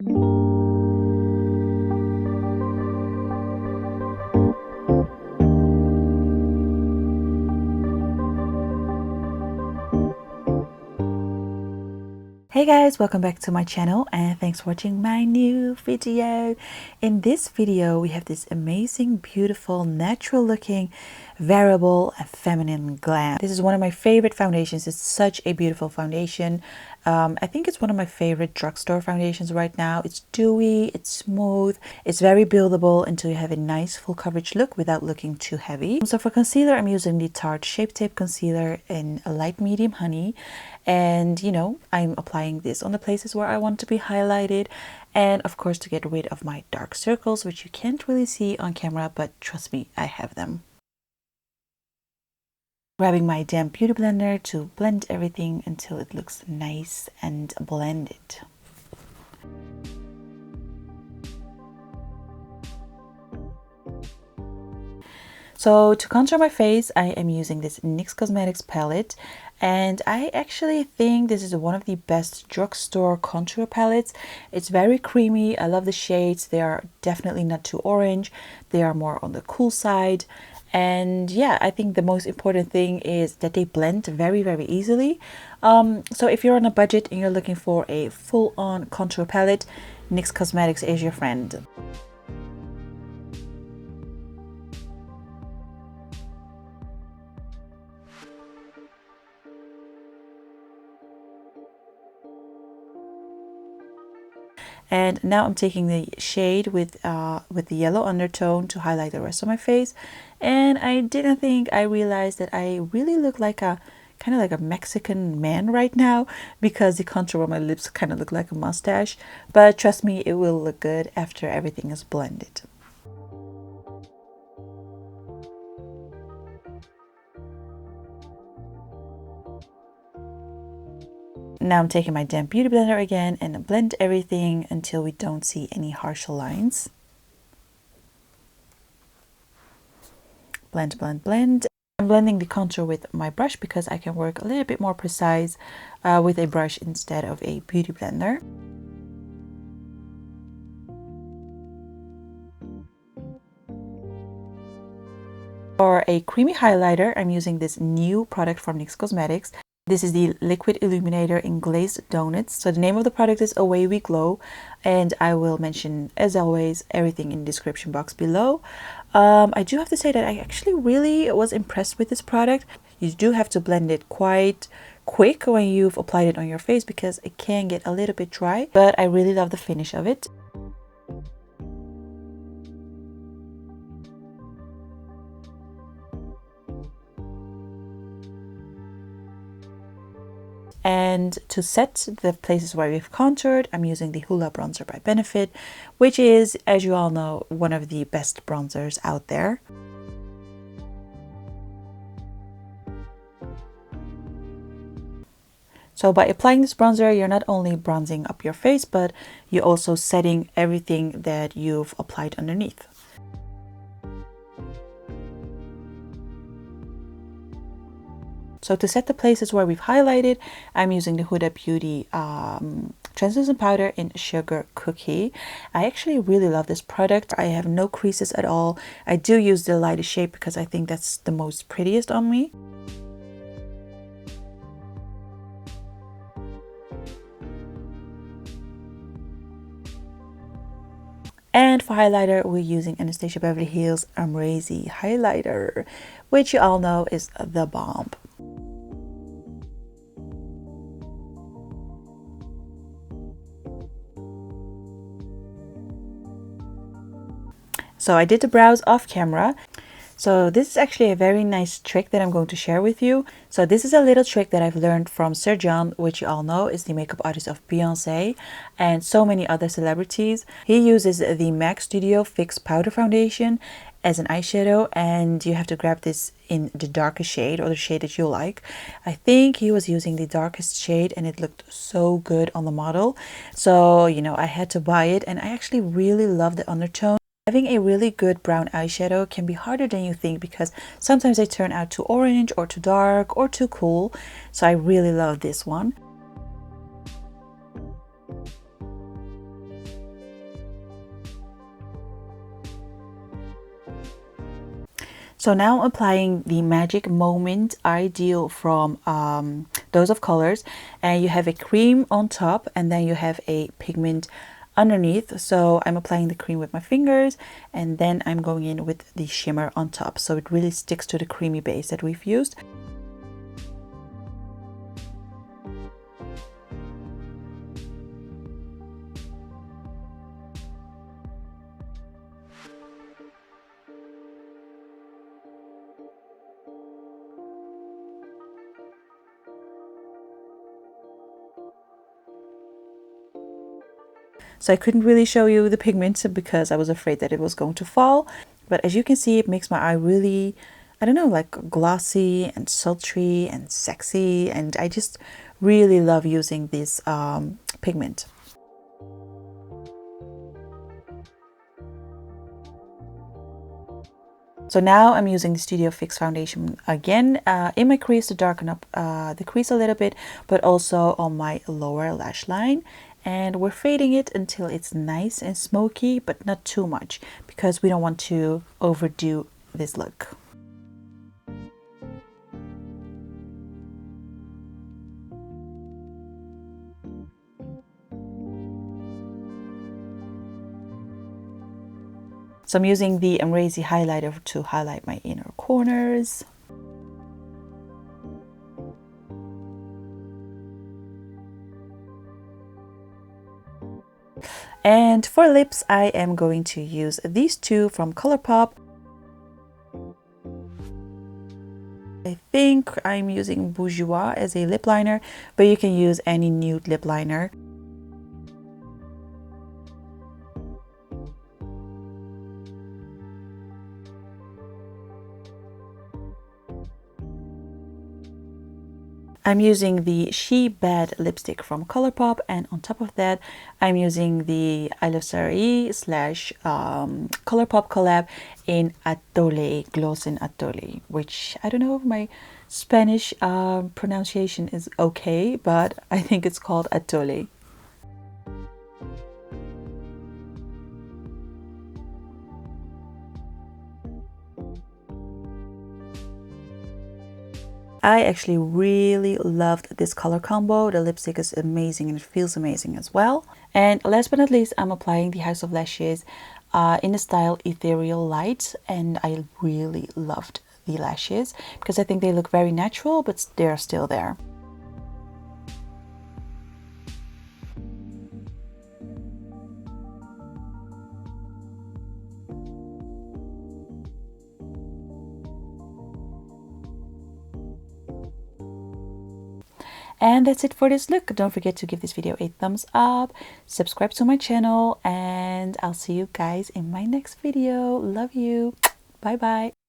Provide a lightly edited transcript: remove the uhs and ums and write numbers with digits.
Hey guys, welcome back to my channel and thanks for watching my new video. In this video we have this amazing, beautiful, natural looking, wearable and feminine glam. This is one of my favorite foundations. It's such a beautiful foundation. I think it's one of my favorite drugstore foundations right now. It's dewy, it's smooth, it's very buildable until you have a nice full coverage look without looking too heavy. So for concealer, I'm using the Tarte Shape Tape Concealer in a light medium honey. And you know, I'm applying this on the places where I want to be highlighted, and of course to get rid of my dark circles, which you can't really see on camera, but trust me, I have them. Grabbing my damp beauty blender to blend everything until it looks nice and blended. So to contour my face, I am using this NYX Cosmetics palette, and I actually think this is one of the best drugstore contour palettes. It's very creamy. I love the shades. They are definitely not too orange. They are more on the cool side. And yeah, I think the most important thing is that they blend very, very easily. So if you're on a budget and you're looking for a full-on contour palette, NYX Cosmetics is your friend. And now I'm taking the shade with the yellow undertone to highlight the rest of my face. And I didn't think I realized that I really look like a kind of like a Mexican man right now, because the contour on my lips kind of look like a mustache. But trust me, it will look good after everything is blended. Now I'm taking my damp beauty blender again and blend everything until we don't see any harsh lines. Blend, blend, blend. I'm blending the contour with my brush because I can work a little bit more precise with a brush instead of a beauty blender. For a creamy highlighter, I'm using this new product from NYX Cosmetics. This is the Liquid Illuminator in Glazed Donuts. So the name of the product is Away We Glow, and I will mention, as always, everything in the description box below. I do have to say that I actually really was impressed with this product. You do have to blend it quite quick when you've applied it on your face because it can get a little bit dry, but I really love the finish of it. And to set the places where we've contoured, I'm using the Hoola Bronzer by Benefit, which is, as you all know, one of the best bronzers out there. So by applying this bronzer, you're not only bronzing up your face, but you're also setting everything that you've applied underneath. So to set the places where we've highlighted, I'm using the Huda Beauty translucent powder in Sugar Cookie. I actually really love this product. I have no creases at all. I do use the lightest shade because I think that's the most prettiest on me. And for highlighter, we're using Anastasia Beverly Hills Amazing Highlighter, which you all know is the bomb. So I did the brows off camera. So this is actually a very nice trick that I'm going to share with you. So this is a little trick that I've learned from Sir John, which you all know is the makeup artist of Beyonce and so many other celebrities. He uses the MAC Studio Fix Powder Foundation as an eyeshadow, and you have to grab this in the darkest shade or the shade that you like. I think he was using the darkest shade and it looked so good on the model. So, you know, I had to buy it, and I actually really love the undertone. Having a really good brown eyeshadow can be harder than you think because sometimes they turn out too orange or too dark or too cool. So I really love this one. So now I'm applying the Magic Moment Ideal from Dose of Colors, and you have a cream on top and then you have a pigment underneath. So I'm applying the cream with my fingers and then I'm going in with the shimmer on top, so it really sticks to the creamy base that we've used. So I couldn't really show you the pigment because I was afraid that it was going to fall. But as you can see, it makes my eye really, I don't know, like glossy and sultry and sexy. And I just really love using this pigment. So now I'm using the Studio Fix foundation again in my crease to darken up the crease a little bit, but also on my lower lash line. And we're fading it until it's nice and smoky, but not too much because we don't want to overdo this look. So I'm using the Amazing highlighter to highlight my inner corners. And for lips, I am going to use these two from ColourPop. I think I'm using Bourgeois as a lip liner, but you can use any nude lip liner. I'm using the She Bad lipstick from ColourPop, and on top of that I'm using the I Love Sarah slash ColourPop collab in Atole, Gloss in Atole, which I don't know if my Spanish pronunciation is okay, but I think it's called Atole. I actually really loved this color combo. The lipstick is amazing and it feels amazing as well. And last but not least, I'm applying the House of Lashes in the style Ethereal Light, and I really loved the lashes because I think they look very natural, but they're still there. And that's it for this look. Don't forget to give this video a thumbs up, subscribe to my channel, and I'll see you guys in my next video. Love you. Bye bye.